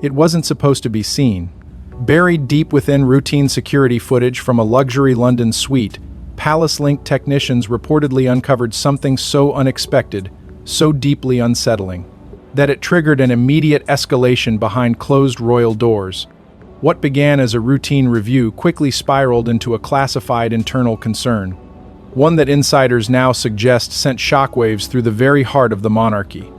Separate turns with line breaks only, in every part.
It wasn't supposed to be seen. Buried deep within routine security footage from a luxury London suite, Palace Link technicians reportedly uncovered something so unexpected, so deeply unsettling, that it triggered an immediate escalation behind closed royal doors. What began as a routine review quickly spiraled into a classified internal concern, one that insiders now suggest sent shockwaves through the very heart of the monarchy.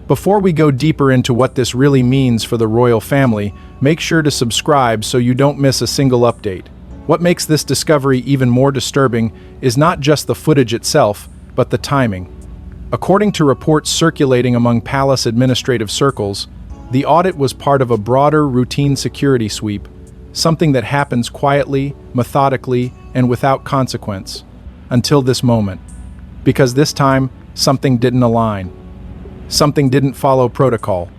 Before we go deeper into what this really means for the royal family, make sure to subscribe so you don't miss a single update. What makes this discovery even more disturbing is not just the footage itself, but the timing. According to reports circulating among palace administrative circles, the audit was part of a broader routine security sweep, something that happens quietly, methodically, and without consequence, until this moment. Because this time, something didn't align. Something didn't follow protocol.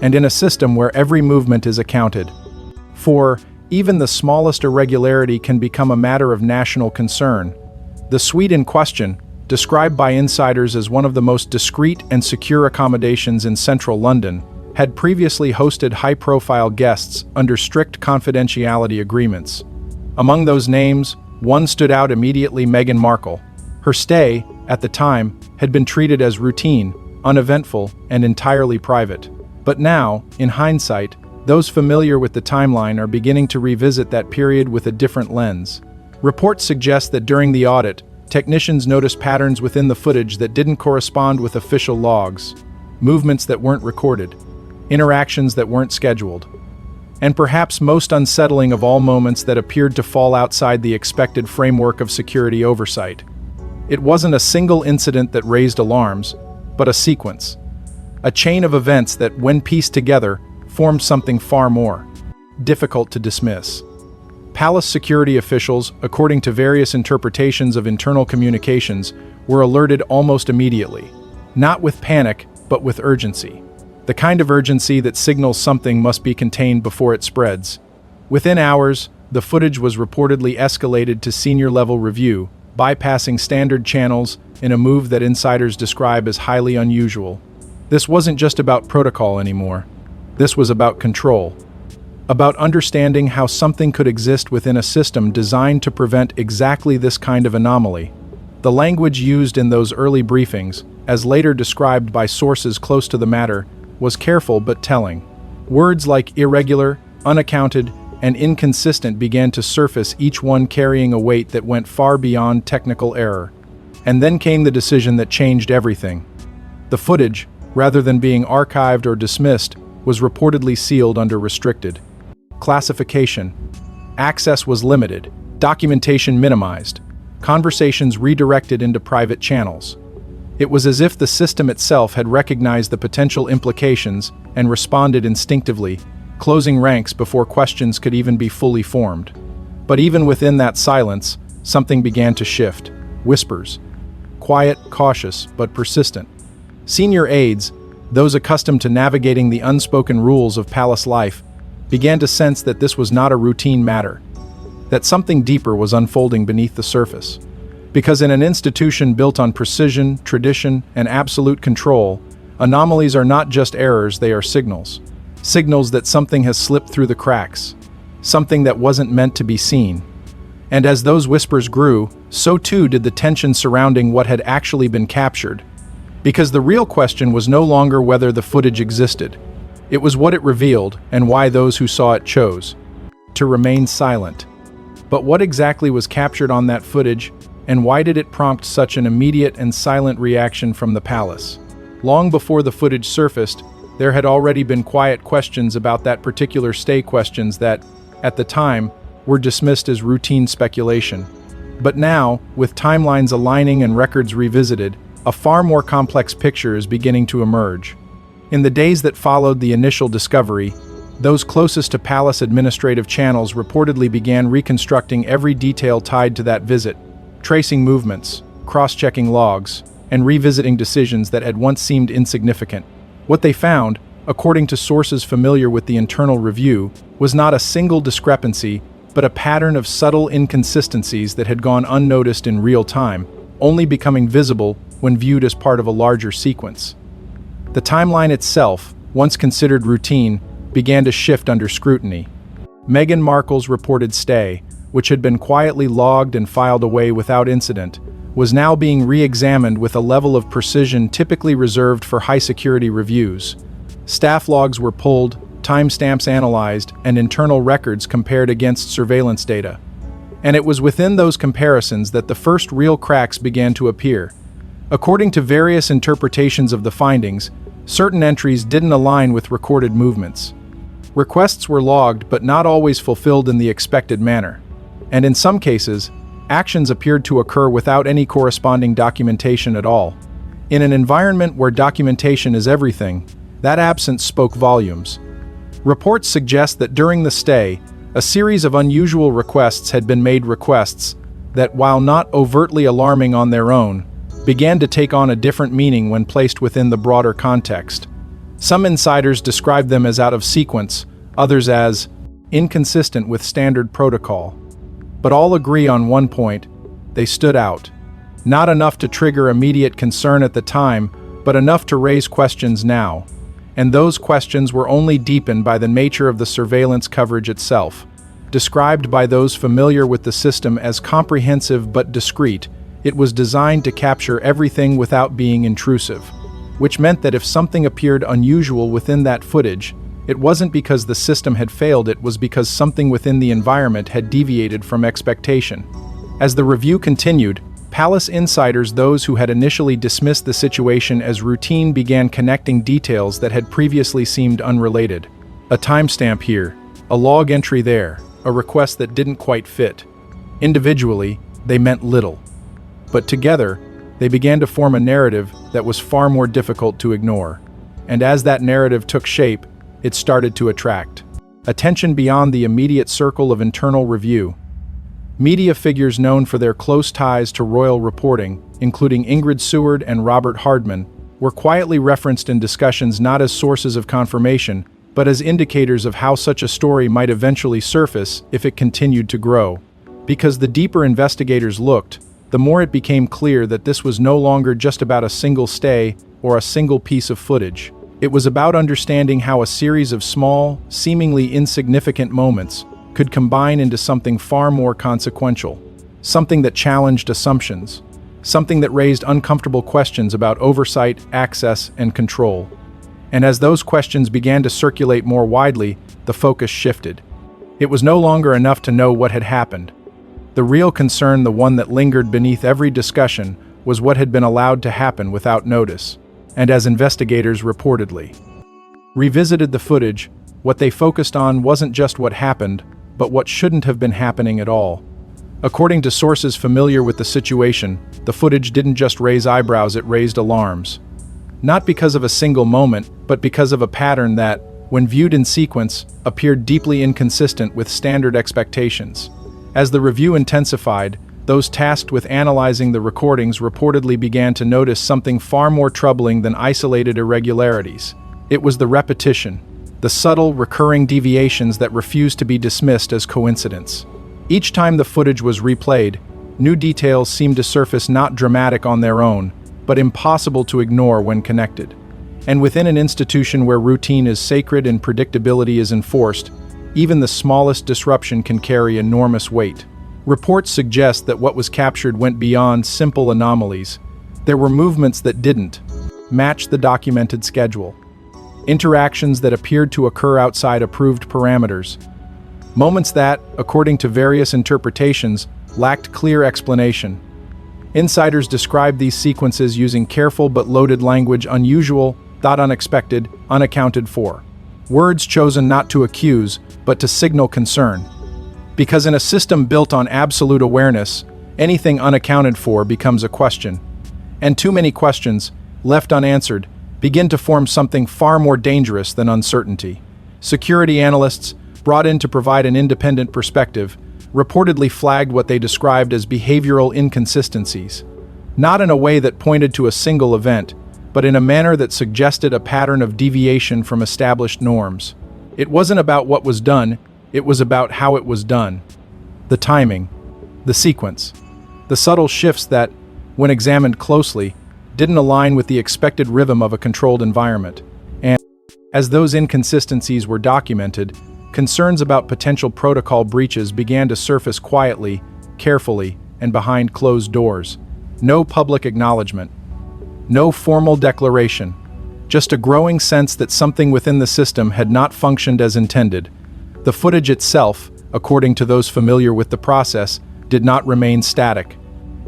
And in a system where every movement is accounted for, even the smallest irregularity can become a matter of national concern. The suite in question, described by insiders as one of the most discreet and secure accommodations in central London, had previously hosted high-profile guests under strict confidentiality agreements. Among those names, one stood out immediately: Meghan Markle. Her stay, at the time, had been treated as routine, uneventful, and entirely private. But now, in hindsight, those familiar with the timeline are beginning to revisit that period with a different lens. Reports suggest that during the audit, technicians noticed patterns within the footage that didn't correspond with official logs, movements that weren't recorded, interactions that weren't scheduled, and perhaps most unsettling of all, moments that appeared to fall outside the expected framework of security oversight. It wasn't a single incident that raised alarms, but a sequence, a chain of events that, when pieced together, formed something far more difficult to dismiss. Palace security officials, according to various interpretations of internal communications, were alerted almost immediately, not with panic, but with urgency. The kind of urgency that signals something must be contained before it spreads. Within hours, the footage was reportedly escalated to senior-level review, bypassing standard channels in a move that insiders describe as highly unusual. This wasn't just about protocol anymore. This was about control. About understanding how something could exist within a system designed to prevent exactly this kind of anomaly. The language used in those early briefings, as later described by sources close to the matter, was careful but telling. Words like irregular, unaccounted, and inconsistent began to surface, each one carrying a weight that went far beyond technical error. And then came the decision that changed everything. The footage, rather than being archived or dismissed, was reportedly sealed under restricted classification. Access was limited, documentation minimized, conversations redirected into private channels. It was as if the system itself had recognized the potential implications and responded instinctively, closing ranks before questions could even be fully formed. But even within that silence, something began to shift. Whispers. Quiet, cautious, but persistent. Senior aides, those accustomed to navigating the unspoken rules of palace life, began to sense that this was not a routine matter, that something deeper was unfolding beneath the surface. Because in an institution built on precision, tradition, and absolute control, anomalies are not just errors, they are signals. Signals that something has slipped through the cracks, something that wasn't meant to be seen. And as those whispers grew, so too did the tension surrounding what had actually been captured. Because the real question was no longer whether the footage existed. It was what it revealed and why those who saw it chose to remain silent. But what exactly was captured on that footage, and why did it prompt such an immediate and silent reaction from the palace? Long before the footage surfaced, there had already been quiet questions about that particular stay, questions that, at the time, were dismissed as routine speculation. But now, with timelines aligning and records revisited, a far more complex picture is beginning to emerge. In the days that followed the initial discovery, those closest to palace administrative channels reportedly began reconstructing every detail tied to that visit, tracing movements, cross-checking logs, and revisiting decisions that had once seemed insignificant. What they found, according to sources familiar with the internal review, was not a single discrepancy, but a pattern of subtle inconsistencies that had gone unnoticed in real time, only becoming visible when viewed as part of a larger sequence. The timeline itself, once considered routine, began to shift under scrutiny. Meghan Markle's reported stay, which had been quietly logged and filed away without incident, was now being re-examined with a level of precision typically reserved for high-security reviews. Staff logs were pulled, timestamps analyzed, and internal records compared against surveillance data. And it was within those comparisons that the first real cracks began to appear. According to various interpretations of the findings, certain entries didn't align with recorded movements. Requests were logged but not always fulfilled in the expected manner. And in some cases, actions appeared to occur without any corresponding documentation at all. In an environment where documentation is everything, that absence spoke volumes. Reports suggest that during the stay, a series of unusual requests had been made, requests that, while not overtly alarming on their own, began to take on a different meaning when placed within the broader context. Some insiders described them as out of sequence, others as inconsistent with standard protocol. But all agree on one point: they stood out. Not enough to trigger immediate concern at the time, but enough to raise questions now. And those questions were only deepened by the nature of the surveillance coverage itself. Described by those familiar with the system as comprehensive but discreet, it was designed to capture everything without being intrusive, which meant that if something appeared unusual within that footage, it wasn't because the system had failed, it was because something within the environment had deviated from expectation. As the review continued, Palace insiders, those who had initially dismissed the situation as routine, began connecting details that had previously seemed unrelated. A timestamp here, a log entry there, a request that didn't quite fit. Individually, they meant little. But together, they began to form a narrative that was far more difficult to ignore. And as that narrative took shape, it started to attract attention beyond the immediate circle of internal review. Media figures known for their close ties to royal reporting, including Ingrid Seward and Robert Hardman, were quietly referenced in discussions not as sources of confirmation, but as indicators of how such a story might eventually surface if it continued to grow. Because the deeper investigators looked, the more it became clear that this was no longer just about a single stay or a single piece of footage. It was about understanding how a series of small, seemingly insignificant moments could combine into something far more consequential, something that challenged assumptions, something that raised uncomfortable questions about oversight, access, and control. And as those questions began to circulate more widely, the focus shifted. It was no longer enough to know what had happened. The real concern, the one that lingered beneath every discussion, was what had been allowed to happen without notice. And as investigators reportedly revisited the footage, what they focused on wasn't just what happened, but what shouldn't have been happening at all. According to sources familiar with the situation, the footage didn't just raise eyebrows, it raised alarms. Not because of a single moment, but because of a pattern that, when viewed in sequence, appeared deeply inconsistent with standard expectations. As the review intensified, those tasked with analyzing the recordings reportedly began to notice something far more troubling than isolated irregularities. It was the repetition, the subtle, recurring deviations that refused to be dismissed as coincidence. Each time the footage was replayed, new details seemed to surface, not dramatic on their own, but impossible to ignore when connected. And within an institution where routine is sacred and predictability is enforced, even the smallest disruption can carry enormous weight. Reports suggest that what was captured went beyond simple anomalies. There were movements that didn't match the documented schedule. Interactions that appeared to occur outside approved parameters. Moments that, according to various interpretations, lacked clear explanation. Insiders described these sequences using careful but loaded language: unusual, thought unexpected, unaccounted for. Words chosen not to accuse, but to signal concern. Because in a system built on absolute awareness, anything unaccounted for becomes a question. And too many questions, left unanswered, begin to form something far more dangerous than uncertainty. Security analysts, brought in to provide an independent perspective, reportedly flagged what they described as behavioral inconsistencies. Not in a way that pointed to a single event, but in a manner that suggested a pattern of deviation from established norms. It wasn't about what was done, it was about how it was done. The timing, the sequence, the subtle shifts that, when examined closely, didn't align with the expected rhythm of a controlled environment. As those inconsistencies were documented, concerns about potential protocol breaches began to surface quietly, carefully, and behind closed doors. No public acknowledgement. No formal declaration. Just a growing sense that something within the system had not functioned as intended. The footage itself, according to those familiar with the process, did not remain static.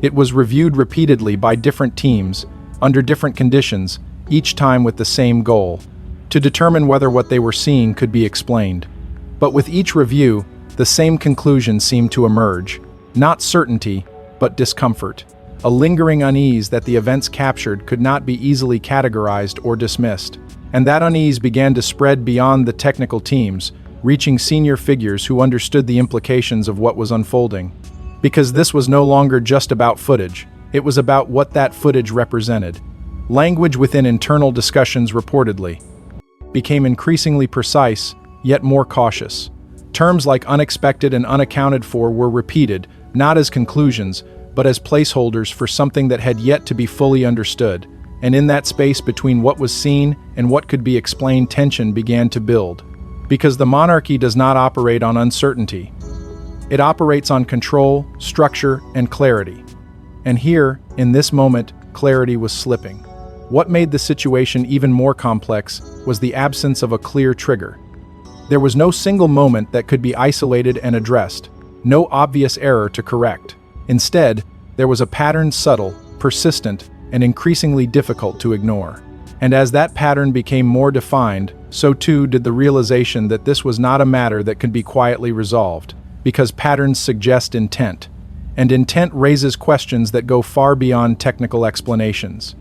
It was reviewed repeatedly by different teams, under different conditions, each time with the same goal: to determine whether what they were seeing could be explained. But with each review, the same conclusion seemed to emerge: not certainty, but discomfort. A lingering unease that the events captured could not be easily categorized or dismissed. And that unease began to spread beyond the technical teams, reaching senior figures who understood the implications of what was unfolding. Because this was no longer just about footage, it was about what that footage represented. Language within internal discussions reportedly became increasingly precise, yet more cautious. Terms like unexpected and unaccounted for were repeated, not as conclusions, but as placeholders for something that had yet to be fully understood. And in that space between what was seen and what could be explained, tension began to build. Because the monarchy does not operate on uncertainty. It operates on control, structure, and clarity. And here, in this moment, clarity was slipping. What made the situation even more complex was the absence of a clear trigger. There was no single moment that could be isolated and addressed, no obvious error to correct. Instead, there was a pattern subtle, persistent, and increasingly difficult to ignore. And as that pattern became more defined, so too did the realization that this was not a matter that could be quietly resolved, because patterns suggest intent, and intent raises questions that go far beyond technical explanations.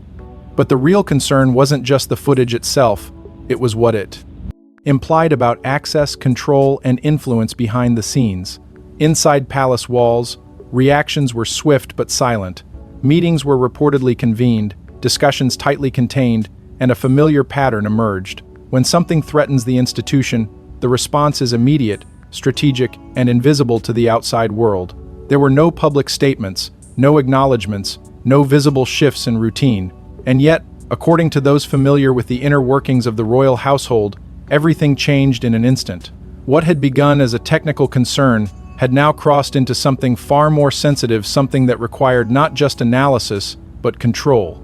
But the real concern wasn't just the footage itself, it was what it implied about access, control, and influence behind the scenes. Inside palace walls, reactions were swift but silent. Meetings were reportedly convened, discussions tightly contained, and a familiar pattern emerged. When something threatens the institution, the response is immediate, strategic, and invisible to the outside world. There were no public statements, no acknowledgments, no visible shifts in routine. And yet, according to those familiar with the inner workings of the royal household, everything changed in an instant. What had begun as a technical concern had now crossed into something far more sensitive, something that required not just analysis, but control.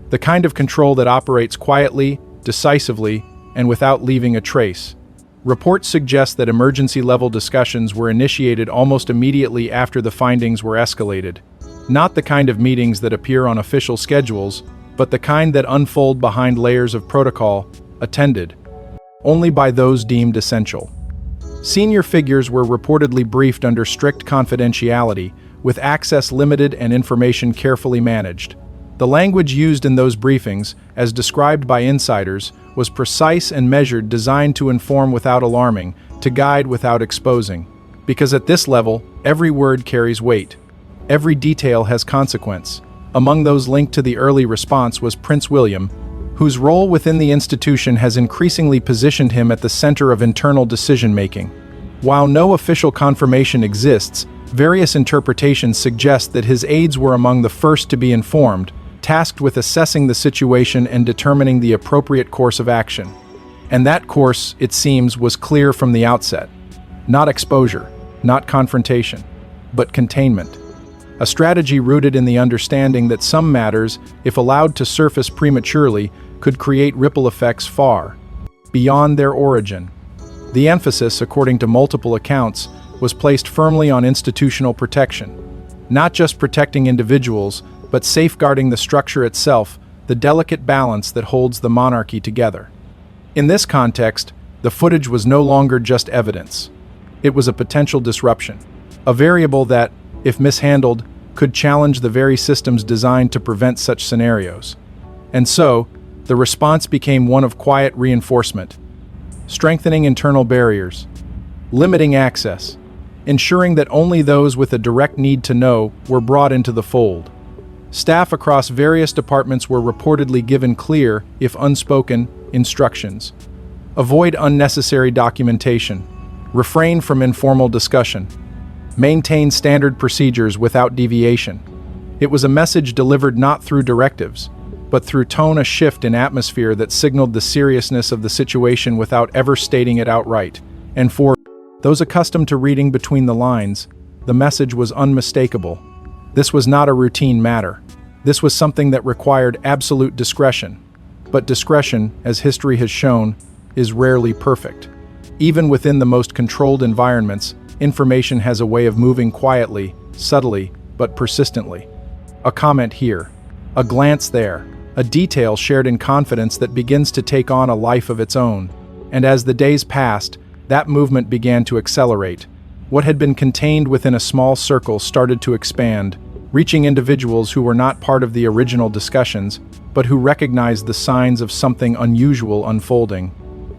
The kind of control that operates quietly, decisively, and without leaving a trace. Reports suggest that emergency-level discussions were initiated almost immediately after the findings were escalated. Not the kind of meetings that appear on official schedules, but the kind that unfold behind layers of protocol, attended only by those deemed essential. Senior figures were reportedly briefed under strict confidentiality, with access limited and information carefully managed. The language used in those briefings, as described by insiders, was precise and measured, designed to inform without alarming, to guide without exposing. Because at this level, every word carries weight. Every detail has consequence. Among those linked to the early response was Prince William, whose role within the institution has increasingly positioned him at the center of internal decision-making. While no official confirmation exists, various interpretations suggest that his aides were among the first to be informed, tasked with assessing the situation and determining the appropriate course of action. And that course, it seems, was clear from the outset. Not exposure, not confrontation, but containment. A strategy rooted in the understanding that some matters, if allowed to surface prematurely, could create ripple effects far beyond their origin. The emphasis, according to multiple accounts, was placed firmly on institutional protection. Not just protecting individuals, but safeguarding the structure itself, the delicate balance that holds the monarchy together. In this context, the footage was no longer just evidence. It was a potential disruption, a variable that, if mishandled, could challenge the very systems designed to prevent such scenarios. And so, the response became one of quiet reinforcement, strengthening internal barriers, limiting access, ensuring that only those with a direct need to know were brought into the fold. Staff across various departments were reportedly given clear, if unspoken, instructions. Avoid unnecessary documentation. Refrain from informal discussion. Maintain standard procedures without deviation. It was a message delivered not through directives, but through tone a shift in atmosphere that signaled the seriousness of the situation without ever stating it outright. And for those accustomed to reading between the lines, the message was unmistakable. This was not a routine matter. This was something that required absolute discretion. But discretion, as history has shown, is rarely perfect. Even within the most controlled environments, information has a way of moving quietly, subtly, but persistently. A comment here, a glance there, a detail shared in confidence that begins to take on a life of its own. And as the days passed, that movement began to accelerate. What had been contained within a small circle started to expand, reaching individuals who were not part of the original discussions, but who recognized the signs of something unusual unfolding.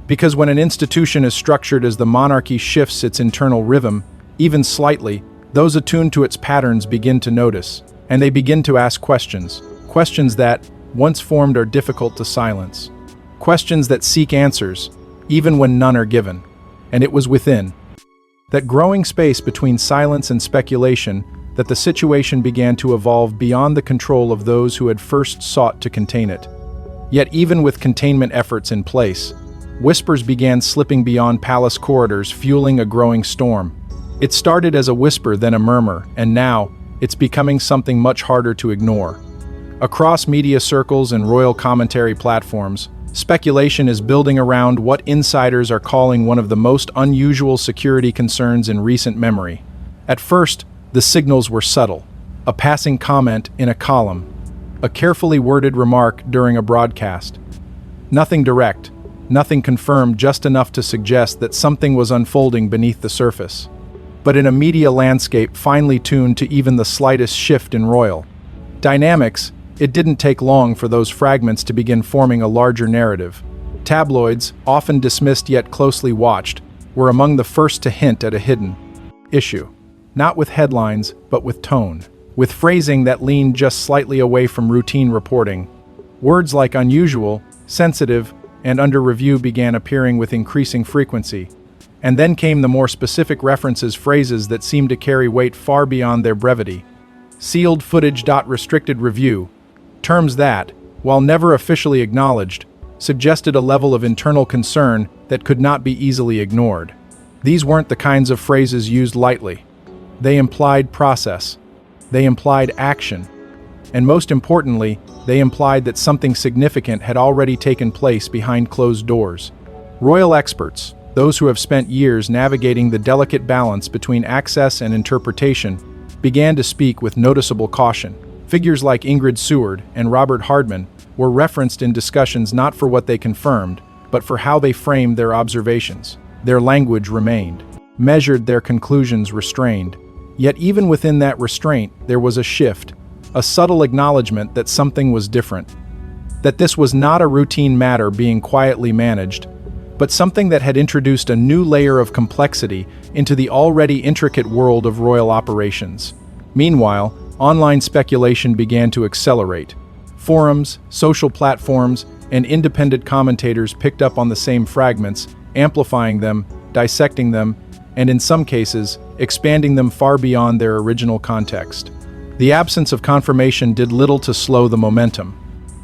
Because when an institution is structured as the monarchy shifts its internal rhythm, even slightly, those attuned to its patterns begin to notice, and they begin to ask questions. Questions that, once formed, are difficult to silence. Questions that seek answers, even when none are given. And it was within that growing space between silence and speculation that the situation began to evolve beyond the control of those who had first sought to contain it. Yet even with containment efforts in place, whispers began slipping beyond palace corridors, fueling a growing storm. It started as a whisper, then a murmur, and now it's becoming something much harder to ignore. Across media circles and royal commentary platforms, speculation is building around what insiders are calling one of the most unusual security concerns in recent memory. At first, the signals were subtle: a passing comment in a column, a carefully worded remark during a broadcast. Nothing direct, nothing confirmed, just enough to suggest that something was unfolding beneath the surface. But in a media landscape finely tuned to even the slightest shift in royal dynamics, it didn't take long for those fragments to begin forming a larger narrative. Tabloids, often dismissed yet closely watched, were among the first to hint at a hidden issue. Not with headlines, but with tone, with phrasing that leaned just slightly away from routine reporting. Words like unusual, sensitive, and under review began appearing with increasing frequency. And then came the more specific references, phrases that seemed to carry weight far beyond their brevity. Sealed footage. Restricted review. Terms that, while never officially acknowledged, suggested a level of internal concern that could not be easily ignored. These weren't the kinds of phrases used lightly. They implied process. They implied action. And most importantly, they implied that something significant had already taken place behind closed doors. Royal experts, those who have spent years navigating the delicate balance between access and interpretation, began to speak with noticeable caution. Figures like Ingrid Seward and Robert Hardman were referenced in discussions not for what they confirmed, but for how they framed their observations. Their language remained measured, their conclusions restrained. Yet even within that restraint, there was a shift, a subtle acknowledgement that something was different. That this was not a routine matter being quietly managed, but something that had introduced a new layer of complexity into the already intricate world of royal operations. Meanwhile, online speculation began to accelerate. Forums, social platforms, and independent commentators picked up on the same fragments, amplifying them, dissecting them, and in some cases, expanding them far beyond their original context. The absence of confirmation did little to slow the momentum.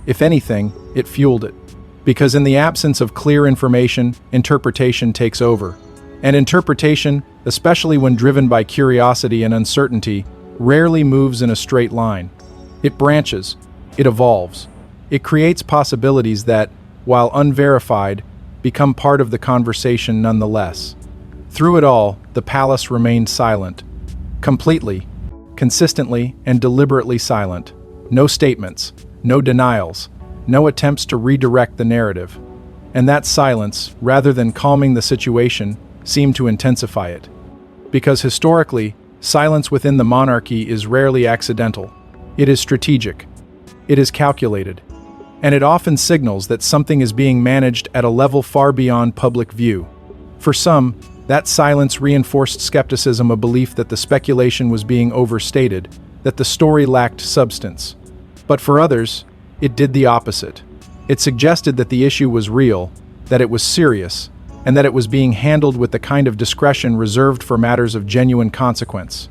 If anything, it fueled it. Because in the absence of clear information, interpretation takes over. And interpretation, especially when driven by curiosity and uncertainty, rarely moves in a straight line. It branches, it evolves. It creates possibilities that, while unverified, become part of the conversation nonetheless. Through it all, the palace remained silent. Completely, consistently, and deliberately silent. No statements, no denials, no attempts to redirect the narrative. And that silence, rather than calming the situation, seemed to intensify it. Because historically, silence within the monarchy is rarely accidental. It is strategic. It is calculated. And it often signals that something is being managed at a level far beyond public view. For some, that silence reinforced skepticism, a belief that the speculation was being overstated, that the story lacked substance. But for others, it did the opposite. It suggested that the issue was real, that it was serious, and that it was being handled with the kind of discretion reserved for matters of genuine consequence.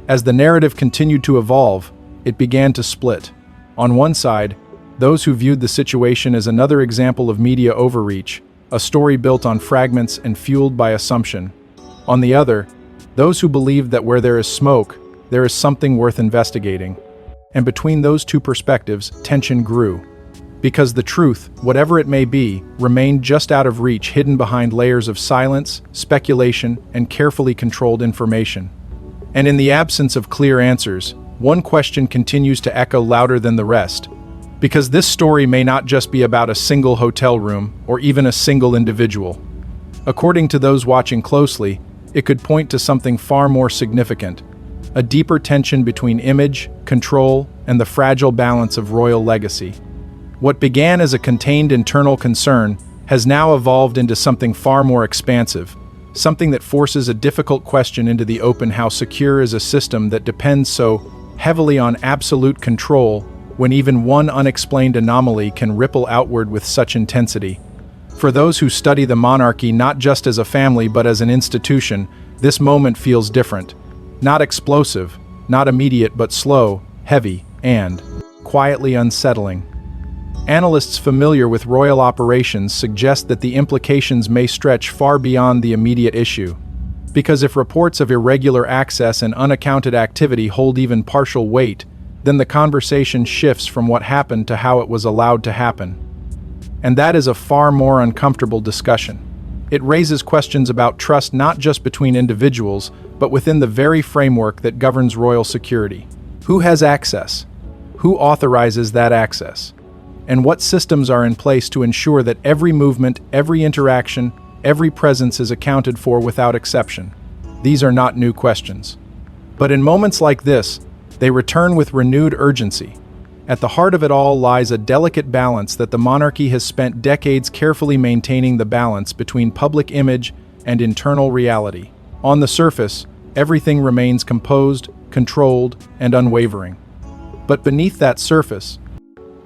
As the narrative continued to evolve, it began to split. On one side, those who viewed the situation as another example of media overreach, a story built on fragments and fueled by assumption. On the other, those who believed that where there is smoke, there is something worth investigating. And between those two perspectives, tension grew. Because the truth, whatever it may be, remained just out of reach, hidden behind layers of silence, speculation, and carefully controlled information. And in the absence of clear answers, one question continues to echo louder than the rest. Because this story may not just be about a single hotel room or even a single individual. According to those watching closely, it could point to something far more significant, a deeper tension between image, control, and the fragile balance of royal legacy. What began as a contained internal concern has now evolved into something far more expansive, something that forces a difficult question into the open: how secure is a system that depends so heavily on absolute control when even one unexplained anomaly can ripple outward with such intensity? For those who study the monarchy not just as a family but as an institution, this moment feels different. Not explosive, not immediate, but slow, heavy, and quietly unsettling. Analysts familiar with royal operations suggest that the implications may stretch far beyond the immediate issue. Because if reports of irregular access and unaccounted activity hold even partial weight, then the conversation shifts from what happened to how it was allowed to happen. And that is a far more uncomfortable discussion. It raises questions about trust not just between individuals, but within the very framework that governs royal security. Who has access? Who authorizes that access? And what systems are in place to ensure that every movement, every interaction, every presence is accounted for without exception? These are not new questions. But in moments like this, they return with renewed urgency. At the heart of it all lies a delicate balance that the monarchy has spent decades carefully maintaining, the balance between public image and internal reality. On the surface, everything remains composed, controlled, and unwavering. But beneath that surface,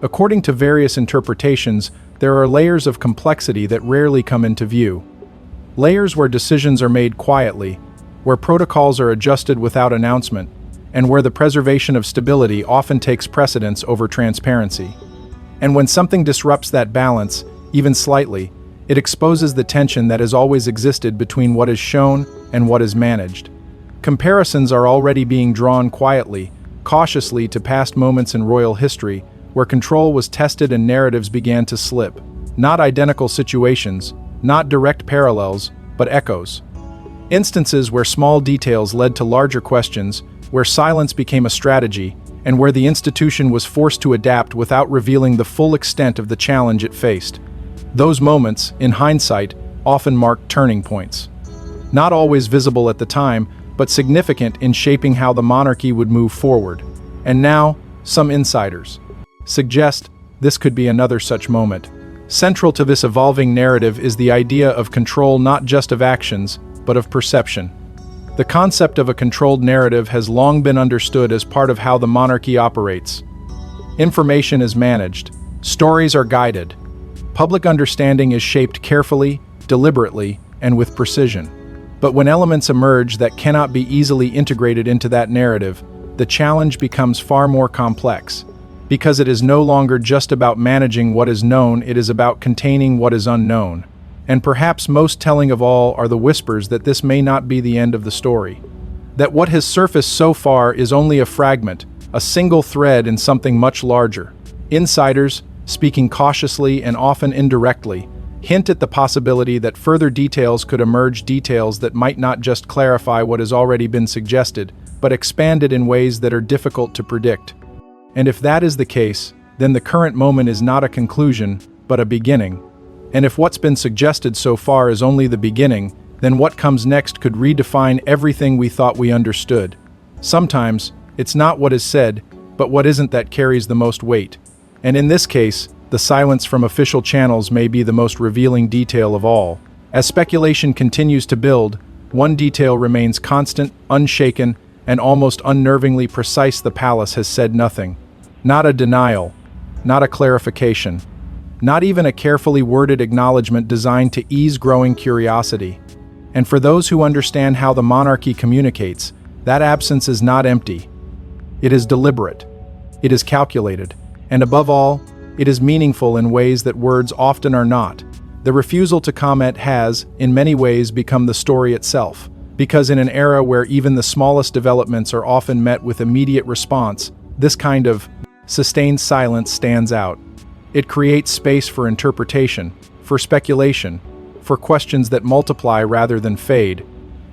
according to various interpretations, there are layers of complexity that rarely come into view. Layers where decisions are made quietly, where protocols are adjusted without announcement, and where the preservation of stability often takes precedence over transparency. And when something disrupts that balance, even slightly, it exposes the tension that has always existed between what is shown and what is managed. Comparisons are already being drawn quietly, cautiously, to past moments in royal history where control was tested and narratives began to slip. Not identical situations, not direct parallels, but echoes. Instances where small details led to larger questions, where silence became a strategy, and where the institution was forced to adapt without revealing the full extent of the challenge it faced. Those moments, in hindsight, often marked turning points. Not always visible at the time, but significant in shaping how the monarchy would move forward. And now, some insiders suggest this could be another such moment. Central to this evolving narrative is the idea of control, not just of actions, but of perception. The concept of a controlled narrative has long been understood as part of how the monarchy operates. Information is managed, stories are guided, public understanding is shaped carefully, deliberately, and with precision. But when elements emerge that cannot be easily integrated into that narrative, the challenge becomes far more complex. Because it is no longer just about managing what is known, it is about containing what is unknown. And perhaps most telling of all are the whispers that this may not be the end of the story. That what has surfaced so far is only a fragment, a single thread in something much larger. Insiders, speaking cautiously and often indirectly, hint at the possibility that further details could emerge, details that might not just clarify what has already been suggested, but expand it in ways that are difficult to predict. And if that is the case, then the current moment is not a conclusion, but a beginning. And if what's been suggested so far is only the beginning, then what comes next could redefine everything we thought we understood. Sometimes, it's not what is said, but what isn't that carries the most weight. And in this case, the silence from official channels may be the most revealing detail of all. As speculation continues to build, one detail remains constant, unshaken, and almost unnervingly precise: the palace has said nothing. Not a denial, not a clarification, not even a carefully worded acknowledgement designed to ease growing curiosity. And for those who understand how the monarchy communicates, that absence is not empty. It is deliberate. It is calculated. And above all, It is meaningful in ways that words often are not. The refusal to comment has, in many ways, become the story itself. Because in an era where even the smallest developments are often met with immediate response, this kind of sustained silence stands out. It creates space for interpretation, for speculation, for questions that multiply rather than fade.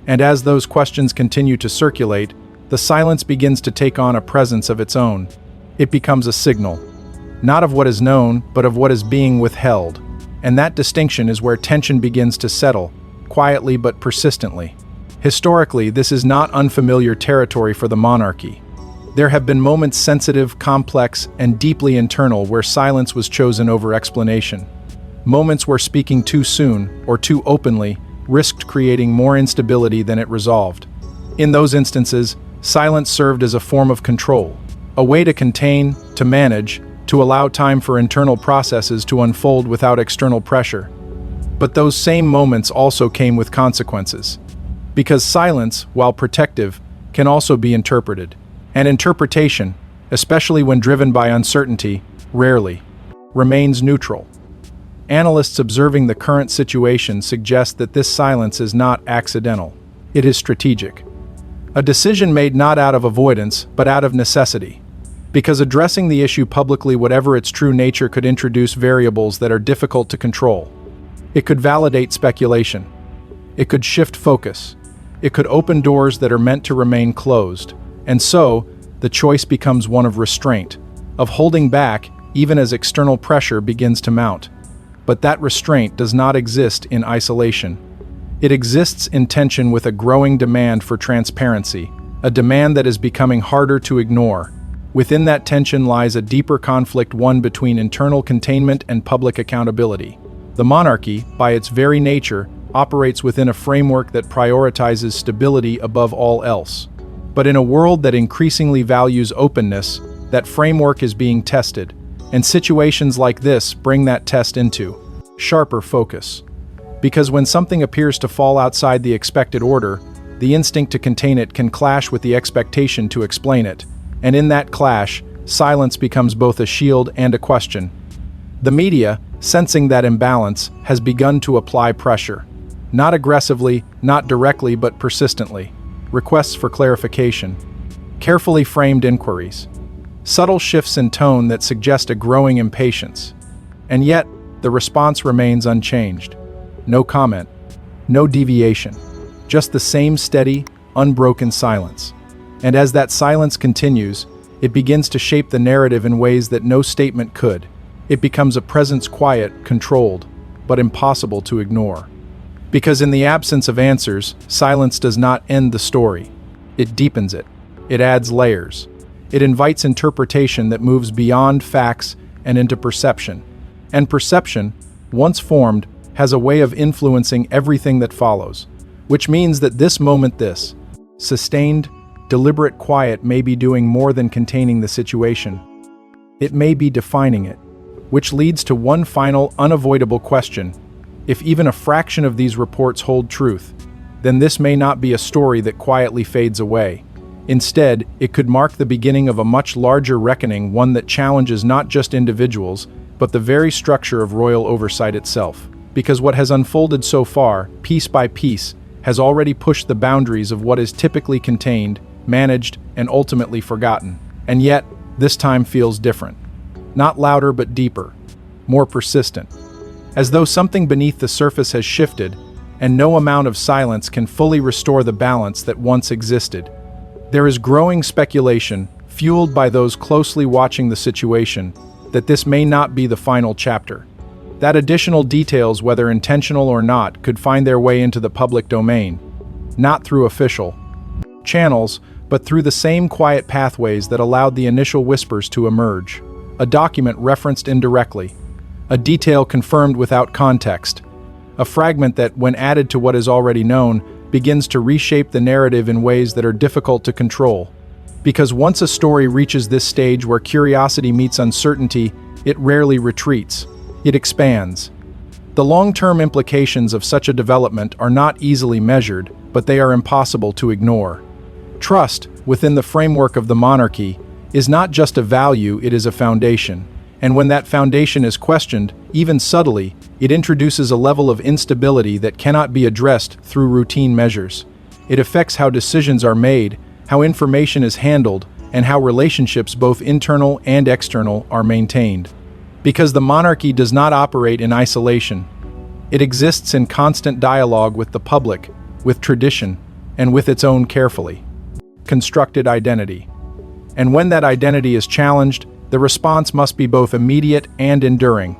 And as those questions continue to circulate, the silence begins to take on a presence of its own. It becomes a signal, not of what is known, but of what is being withheld. And that distinction is where tension begins to settle, quietly but persistently. Historically, this is not unfamiliar territory for the monarchy. There have been moments sensitive, complex, and deeply internal where silence was chosen over explanation. Moments where speaking too soon, or too openly, risked creating more instability than it resolved. In those instances, silence served as a form of control, a way to contain, to manage, to allow time for internal processes to unfold without external pressure. But those same moments also came with consequences. Because silence, while protective, can also be interpreted. And interpretation, especially when driven by uncertainty, rarely remains neutral. Analysts observing the current situation suggest that this silence is not accidental. It is strategic. A decision made not out of avoidance, but out of necessity. Because addressing the issue publicly, whatever its true nature, could introduce variables that are difficult to control. It could validate speculation. It could shift focus. It could open doors that are meant to remain closed. And so, the choice becomes one of restraint, of holding back even as external pressure begins to mount. But that restraint does not exist in isolation. It exists in tension with a growing demand for transparency, a demand that is becoming harder to ignore. Within that tension lies a deeper conflict, one between internal containment and public accountability. The monarchy, by its very nature, operates within a framework that prioritizes stability above all else. But in a world that increasingly values openness, that framework is being tested, and situations like this bring that test into sharper focus. Because when something appears to fall outside the expected order, the instinct to contain it can clash with the expectation to explain it. And in that clash, silence becomes both a shield and a question. The media, sensing that imbalance, has begun to apply pressure. Not aggressively, not directly, but persistently. Requests for clarification. Carefully framed inquiries. Subtle shifts in tone that suggest a growing impatience. And yet, the response remains unchanged. No comment. No deviation. Just the same steady, unbroken silence. And as that silence continues, it begins to shape the narrative in ways that no statement could. It becomes a presence quiet, controlled, but impossible to ignore. Because in the absence of answers, silence does not end the story. It deepens it. It adds layers. It invites interpretation that moves beyond facts and into perception. And perception, once formed, has a way of influencing everything that follows. Which means that this moment, this sustained, deliberate quiet may be doing more than containing the situation. It may be defining it. Which leads to one final, unavoidable question. If even a fraction of these reports hold truth, then this may not be a story that quietly fades away. Instead, it could mark the beginning of a much larger reckoning, one that challenges not just individuals, but the very structure of royal oversight itself. Because what has unfolded so far, piece by piece, has already pushed the boundaries of what is typically contained, managed, and ultimately forgotten. And yet, this time feels different. Not louder but deeper, more persistent. As though something beneath the surface has shifted, and no amount of silence can fully restore the balance that once existed. There is growing speculation, fueled by those closely watching the situation, that this may not be the final chapter. That additional details, whether intentional or not, could find their way into the public domain, not through official channels, but through the same quiet pathways that allowed the initial whispers to emerge. A document referenced indirectly, a detail confirmed without context, a fragment that, when added to what is already known, begins to reshape the narrative in ways that are difficult to control. Because once a story reaches this stage where curiosity meets uncertainty, it rarely retreats. It expands. The long-term implications of such a development are not easily measured, but they are impossible to ignore. Trust, within the framework of the monarchy, is not just a value, it is a foundation. And when that foundation is questioned, even subtly, it introduces a level of instability that cannot be addressed through routine measures. It affects how decisions are made, how information is handled, and how relationships, both internal and external, are maintained. Because the monarchy does not operate in isolation. It exists in constant dialogue with the public, with tradition, and with its own carefully constructed identity. And when that identity is challenged, the response must be both immediate and enduring.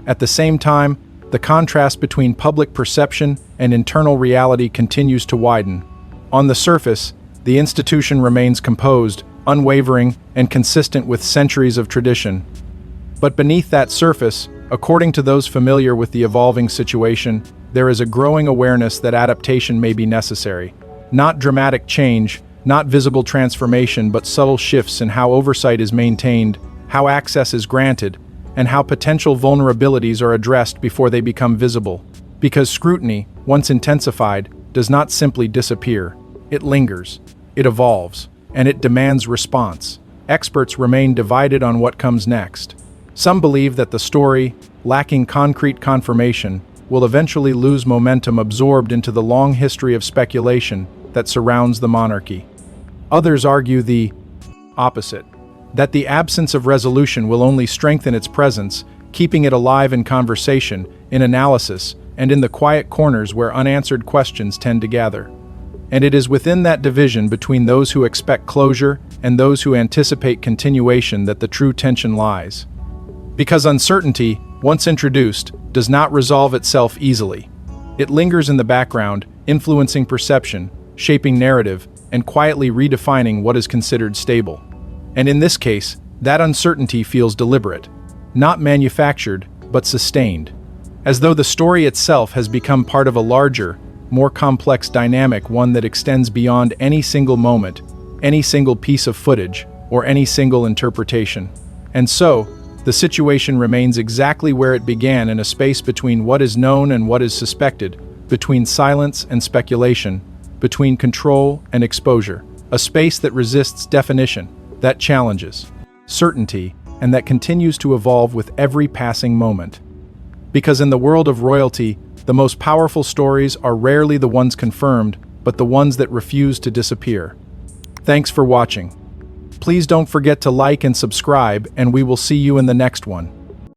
At the same time, the contrast between public perception and internal reality continues to widen. On the surface, the institution remains composed, unwavering, and consistent with centuries of tradition. But beneath that surface, according to those familiar with the evolving situation, there is a growing awareness that adaptation may be necessary. Not dramatic change, not visible transformation, but subtle shifts in how oversight is maintained, how access is granted, and how potential vulnerabilities are addressed before they become visible. Because scrutiny, once intensified, does not simply disappear. It lingers, it evolves, and it demands response. Experts remain divided on what comes next. Some believe that the story, lacking concrete confirmation, will eventually lose momentum absorbed into the long history of speculation that surrounds the monarchy. Others argue the opposite, that the absence of resolution will only strengthen its presence, keeping it alive in conversation, in analysis, and in the quiet corners where unanswered questions tend to gather. And it is within that division between those who expect closure and those who anticipate continuation that the true tension lies. Because uncertainty, once introduced, does not resolve itself easily. It lingers in the background, influencing perception, shaping narrative, and quietly redefining what is considered stable. And in this case, that uncertainty feels deliberate, not manufactured, but sustained, as though the story itself has become part of a larger, more complex dynamic, one that extends beyond any single moment, any single piece of footage, or any single interpretation. And so, the situation remains exactly where it began, in a space between what is known and what is suspected, between silence and speculation, between control and exposure, a space that resists definition, that challenges certainty, and that continues to evolve with every passing moment. Because in the world of royalty, the most powerful stories are rarely the ones confirmed, but the ones that refuse to disappear. Thanks for watching. Please don't forget to like and subscribe, and we will see you in the next one.